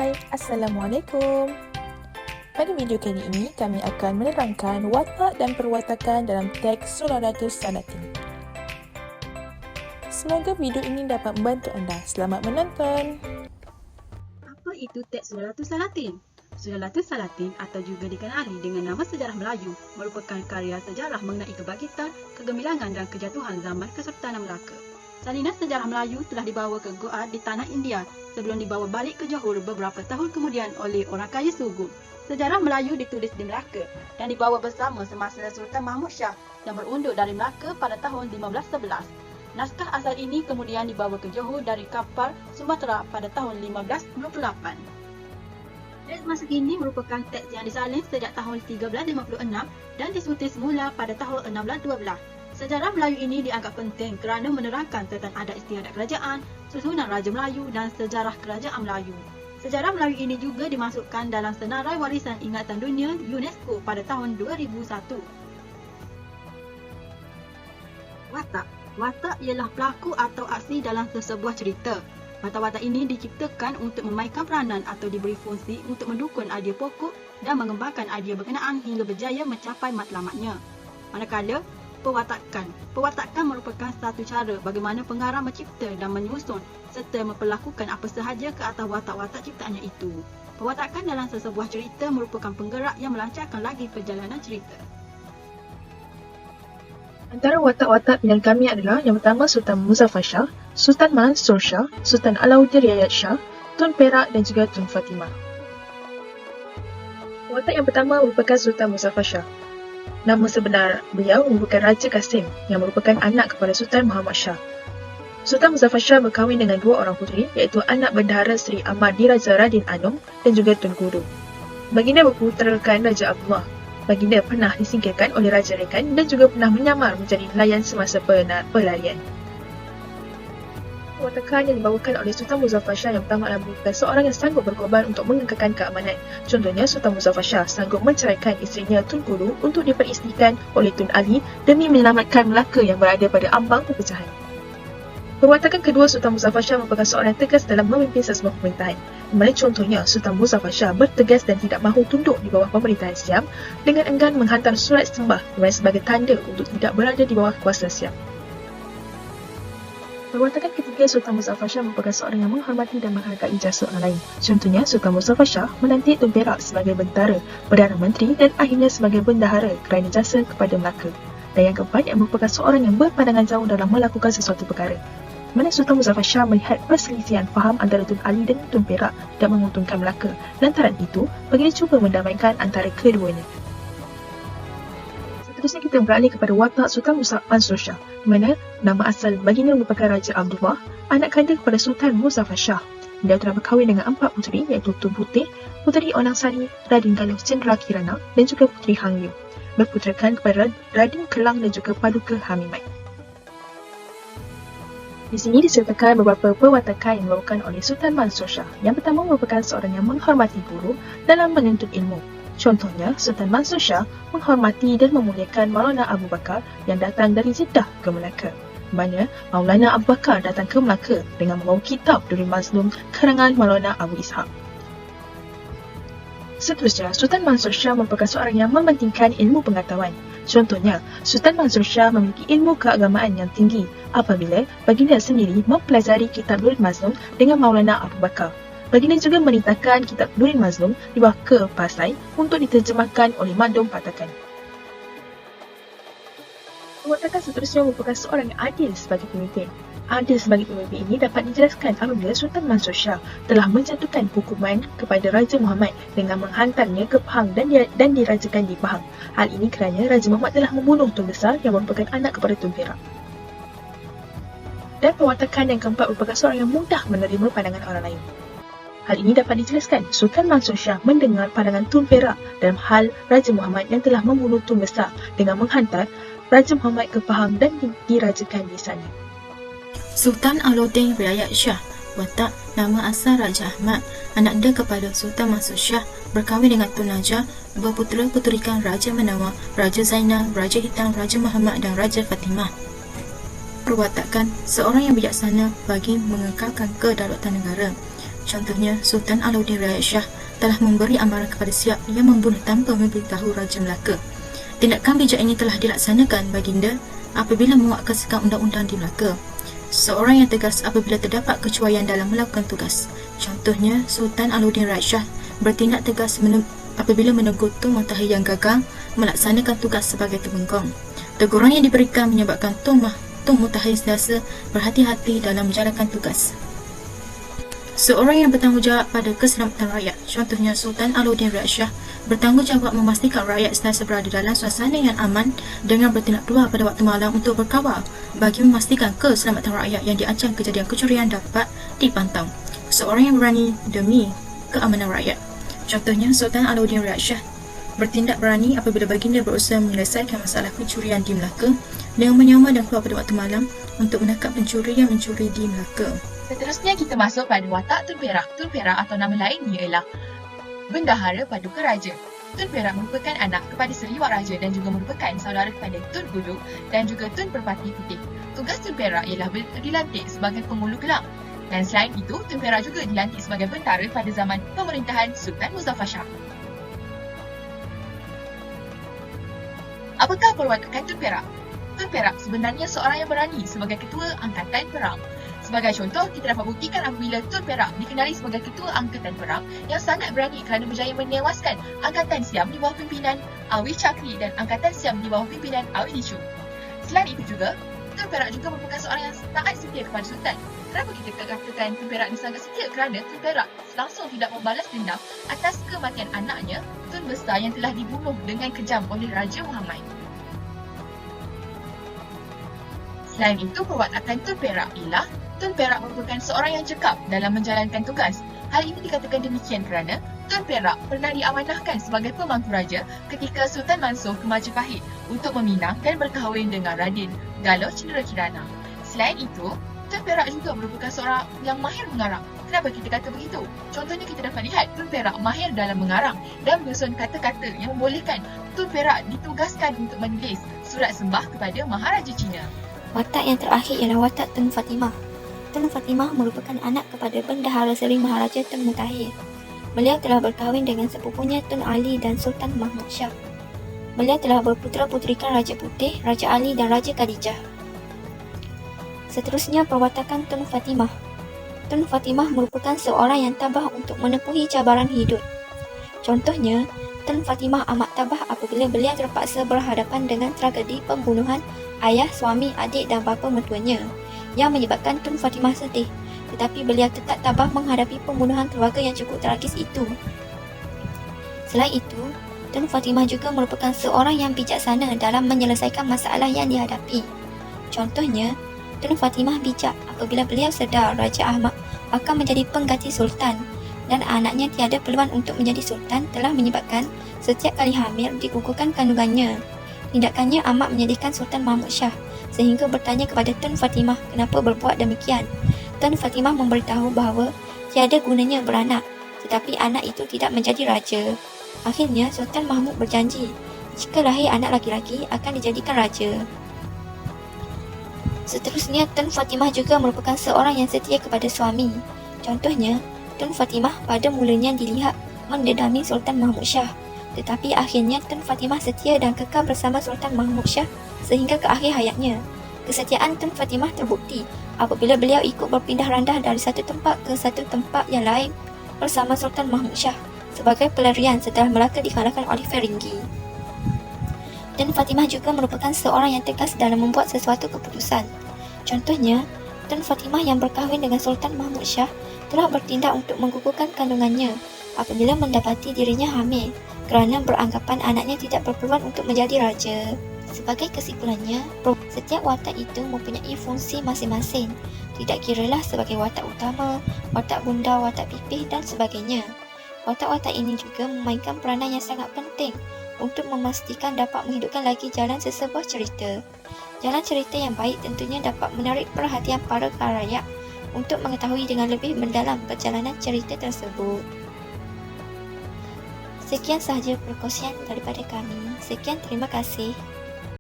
Hai, Assalamualaikum. Pada video kali ini, kami akan menerangkan watak dan perwatakan dalam teks Sularatus Salatin. Semoga video ini dapat membantu anda. Selamat menonton. Apa itu teks Sularatus Salatin? Sularatus Salatin atau juga dikenali dengan nama Sejarah Melayu merupakan karya sejarah mengenai kebangkitan, kegemilangan dan kejatuhan zaman Kesultanan Melaka. Salinan sejarah Melayu telah dibawa ke Goa di tanah India sebelum dibawa balik ke Johor beberapa tahun kemudian oleh orang kaya Sugu. Sejarah Melayu ditulis di Melaka dan dibawa bersama semasa Sultan Mahmud Shah yang berunduk dari Melaka pada tahun 1511. Naskah asal ini kemudian dibawa ke Johor dari kapal Sumatera pada tahun 1528. Teks masa kini merupakan teks yang disalin sejak tahun 1356 dan disusun semula pada tahun 1612. Sejarah Melayu ini dianggap penting kerana menerangkan tentang adat istiadat kerajaan, susunan Raja Melayu dan sejarah kerajaan Melayu. Sejarah Melayu ini juga dimasukkan dalam Senarai Warisan Ingatan Dunia UNESCO pada tahun 2001. Watak. Watak ialah pelaku atau aksi dalam sesebuah cerita. Watak-watak ini diciptakan untuk memainkan peranan atau diberi fungsi untuk mendukung idea pokok dan mengembangkan idea berkenaan hingga berjaya mencapai matlamatnya. Manakala Pewatakan merupakan satu cara bagaimana pengarang mencipta dan menyusun serta memperlakukan apa sahaja ke atas watak-watak ciptaannya itu. Pewatakan dalam sesebuah cerita merupakan penggerak yang melancarkan lagi perjalanan cerita. Antara watak-watak pilihan kami adalah yang pertama Sultan Muzaffar Shah, Sultan Mansur Shah, Sultan Alauddin Riayat Shah, Tun Perak dan juga Tun Fatimah. Watak yang pertama merupakan Sultan Muzaffar Shah. Nama sebenar beliau merupakan Raja Qasim yang merupakan anak kepada Sultan Muhammad Shah. Sultan Muzaffar Shah berkahwin dengan dua orang puteri iaitu anak bendahara Seri Ahmad Diraja Radin Anum dan juga Tun Guru. Baginda berputerakan Raja Abdullah. Baginda pernah disingkirkan oleh Raja Rekan dan juga pernah menyamar menjadi nelayan semasa pelarian. Watakan yang dibawakan oleh Sultan Muzaffar Shah yang pertama adalah merupakan seorang yang sanggup berkorban untuk mengekalkan keamanan. Contohnya, Sultan Muzaffar Shah sanggup menceraikan isterinya Tun Guru untuk diperistikan oleh Tun Ali demi menyelamatkan Melaka yang berada pada ambang perpecahan. Perwatakan kedua Sultan Muzaffar Shah merupakan seorang yang tegas dalam memimpin sesebuah pemerintahan. Di mana contohnya, Sultan Muzaffar Shah bertegas dan tidak mahu tunduk di bawah pemerintahan Siam dengan enggan menghantar surat sembah sebagai tanda untuk tidak berada di bawah kuasa Siam. Perwatakan ketiga Sultan Muzaffar Shah merupakan seorang yang menghormati dan menghargai jasa orang lain. Contohnya, Sultan Muzaffar Shah melantik Tun Perak sebagai bentara, Perdana Menteri dan akhirnya sebagai bendahara kerana jasa kepada Melaka. Dan yang keempat, yang merupakan seorang yang berpandangan jauh dalam melakukan sesuatu perkara. Mana Sultan Muzaffar Shah melihat perselisihan faham antara Tun Ali dan Tun Perak dan menguntungkan Melaka. Lantaran itu, baginda cuba mendamaikan antara keduanya. Seterusnya kita beralih kepada watak Sultan Mansur Shah, di mana nama asal baginda merupakan Raja Abdullah, anak kanda kepada Sultan Muzaffar Shah. Beliau telah berkahwin dengan 4 puteri iaitu Tun Putih, Puteri Onang Sari, Radin Galuh Cendera Kirana dan juga Puteri Hang Liu. Berputerakan kepada Radin Kelang dan juga Paduka Hamimat. Di sini disertakan beberapa perwatakan yang dibawakan oleh Sultan Mansur Shah. Yang pertama merupakan seorang yang menghormati guru dalam menuntut ilmu. Contohnya, Sultan Mansur Shah menghormati dan memuliakan Maulana Abu Bakar yang datang dari Jeddah ke Melaka. Mana Maulana Abu Bakar datang ke Melaka dengan membawa kitab Durrul Mazlum karangan Maulana Abu Ishaq. Seterusnya, Sultan Mansur Shah merupakan seorang yang mementingkan ilmu pengetahuan. Contohnya, Sultan Mansur Shah memiliki ilmu keagamaan yang tinggi apabila baginda sendiri mempelajari kitab Durrul Mazlum dengan Maulana Abu Bakar. Baginda juga menitahkan kitab Durrul Mazlum dibawa ke Pasai untuk diterjemahkan oleh Madum Patakan. Perwatakan seterusnya merupakan seorang yang adil sebagai pemimpin. Adil sebagai pemimpin ini dapat dijelaskan apabila Sultan Mansur Shah telah menjatuhkan hukuman kepada Raja Muhammad dengan menghantarnya ke Pahang dan dirajakan di Pahang. Hal ini kerana Raja Muhammad telah membunuh Tun Besar yang merupakan anak kepada Tun Perak. Dan perwatakan yang keempat merupakan seorang yang mudah menerima pandangan orang lain. Hal ini dapat dijelaskan Sultan Mansur Shah mendengar pandangan Tun Perak dalam hal Raja Muhammad yang telah membunuh Tun Besar dengan menghantar Raja Muhammad ke Pahang dan dirajakan di sana. Sultan Alauddin Riayat Shah, watak nama asal Raja Ahmad, anak dia kepada Sultan Mansur Shah, berkahwin dengan Tun Najah, berputera-puterikan Raja Menawar, Raja Zainal, Raja Hitam, Raja Muhammad dan Raja Fatimah. Perwatakan seorang yang bijaksana bagi mengekalkan kedaulatan negara. Contohnya, Sultan Alauddin Rakyat Shah telah memberi amaran kepada Siap yang membunuh tanpa memberitahu Raja Melaka. Tindakan bijak ini telah dilaksanakan baginda apabila menguatkuatkan undang-undang di Melaka. Seorang yang tegas apabila terdapat kecuaian dalam melakukan tugas. Contohnya, Sultan Alauddin Rakyat Shah bertindak tegas apabila menegur Tun Mutahir yang gagal melaksanakan tugas sebagai terbengkong. Teguran yang diberikan menyebabkan Tun Mutahir sentiasa berhati-hati dalam menjalankan tugas. Seorang yang bertanggungjawab pada keselamatan rakyat. Contohnya, Sultan Alauddin Rakyat Shah bertanggungjawab memastikan rakyat sentiasa berada dalam suasana yang aman dengan bertindak keluar pada waktu malam untuk berkawal bagi memastikan keselamatan rakyat yang diancam kejadian kecurian dapat dipantau. Seorang yang berani demi keamanan rakyat. Contohnya, Sultan Alauddin Rakyat Shah bertindak berani apabila baginda berusaha menyelesaikan masalah pencurian di Melaka dengan menyamar dan keluar pada waktu malam untuk menangkap pencuri yang mencuri di Melaka. Seterusnya kita masuk pada watak Tun Perak. Tun Perak atau nama lainnya ialah Bendahara Paduka Raja. Tun Perak merupakan anak kepada Seri Wak Raja dan juga merupakan saudara kepada Tun Gulu dan juga Tun Perpati Putih. Tugas Tun Perak ialah dilantik sebagai pengulu gelang. Dan selain itu, Tun Perak juga dilantik sebagai bentara pada zaman pemerintahan Sultan Muzaffar Shah. Apakah perwatakan Tun Perak? Tun Perak sebenarnya seorang yang berani sebagai ketua angkatan perang. Sebagai contoh, kita dapat buktikan apabila Tun Perak dikenali sebagai ketua angkatan perang yang sangat berani kerana berjaya menewaskan angkatan Siam di bawah pimpinan Awi Chakri dan angkatan Siam di bawah pimpinan Awi Licu. Selain itu juga, Tun Perak juga merupakan seorang yang sangat setia kepada Sultan. Kenapa kita katakan Tun Perak ini sangat setia? Kerana Tun Perak langsung tidak membalas dendam atas kematian anaknya, Tun Besar yang telah dibunuh dengan kejam oleh Raja Muhammad. Selain itu, perwatakan Tun Perak ialah Tun Perak merupakan seorang yang cekap dalam menjalankan tugas. Hal ini dikatakan demikian kerana Tun Perak pernah diamanahkan sebagai pemangku raja ketika Sultan Mansur ke Majapahit untuk meminang dan berkahwin dengan Raden Galuh Cendera Kirana. Selain itu, Tun Perak juga merupakan seorang yang mahir mengarang. Kenapa kita kata begitu? Contohnya kita dapat lihat Tun Perak mahir dalam mengarang dan menyusun kata-kata yang membolehkan Tun Perak ditugaskan untuk menulis surat sembah kepada Maharaja Cina. Watak yang terakhir ialah watak Tun Fatimah. Tun Fatimah merupakan anak kepada Bendahara Seri Maharaja Tun Mutahir. Beliau telah berkahwin dengan sepupunya Tun Ali dan Sultan Mahmud Shah. Beliau telah berputera-puterikan Raja Putih, Raja Ali dan Raja Khadijah. Seterusnya, perwatakan Tun Fatimah. Tun Fatimah merupakan seorang yang tabah untuk menepuhi cabaran hidup. Contohnya, Tun Fatimah amat tabah apabila beliau terpaksa berhadapan dengan tragedi pembunuhan ayah, suami, adik dan bapa mertuanya yang menyebabkan Tun Fatimah sedih, tetapi beliau tetap tabah menghadapi pembunuhan keluarga yang cukup tragis itu. Selain itu, Tun Fatimah juga merupakan seorang yang bijaksana dalam menyelesaikan masalah yang dihadapi. Contohnya, Tun Fatimah bijak apabila beliau sedar Raja Ahmad akan menjadi pengganti Sultan dan anaknya tiada peluang untuk menjadi Sultan telah menyebabkan setiap kali hamil digugurkan kandungannya. Tindakannya amat menyedihkan Sultan Mahmud Shah sehingga bertanya kepada Tun Fatimah kenapa berbuat demikian. Tun Fatimah memberitahu bahawa tiada gunanya beranak, tetapi anak itu tidak menjadi raja. Akhirnya Sultan Mahmud berjanji jika lahir anak laki-laki akan dijadikan raja. Seterusnya, Tun Fatimah juga merupakan seorang yang setia kepada suami. Contohnya, Tun Fatimah pada mulanya dilihat mendedami Sultan Mahmud Shah, tetapi akhirnya Tun Fatimah setia dan kekal bersama Sultan Mahmud Shah sehingga ke akhir hayatnya. Kesetiaan Tun Fatimah terbukti apabila beliau ikut berpindah randah dari satu tempat ke satu tempat yang lain bersama Sultan Mahmud Shah sebagai pelarian setelah Melaka dikalahkan oleh Feringgi. Tun Fatimah juga merupakan seorang yang tegas dalam membuat sesuatu keputusan. Contohnya, Tun Fatimah yang berkahwin dengan Sultan Mahmud Shah telah bertindak untuk menggugurkan kandungannya apabila mendapati dirinya hamil kerana beranggapan anaknya tidak berpeluang untuk menjadi raja. Sebagai kesimpulannya, setiap watak itu mempunyai fungsi masing-masing, tidak kiralah sebagai watak utama, watak bunda, watak pipih dan sebagainya. Watak-watak ini juga memainkan peranan yang sangat penting untuk memastikan dapat menghidupkan lagi jalan sesebuah cerita. Jalan cerita yang baik tentunya dapat menarik perhatian para khalayak untuk mengetahui dengan lebih mendalam perjalanan cerita tersebut. Sekian sahaja perkongsian daripada kami. Sekian, terima kasih.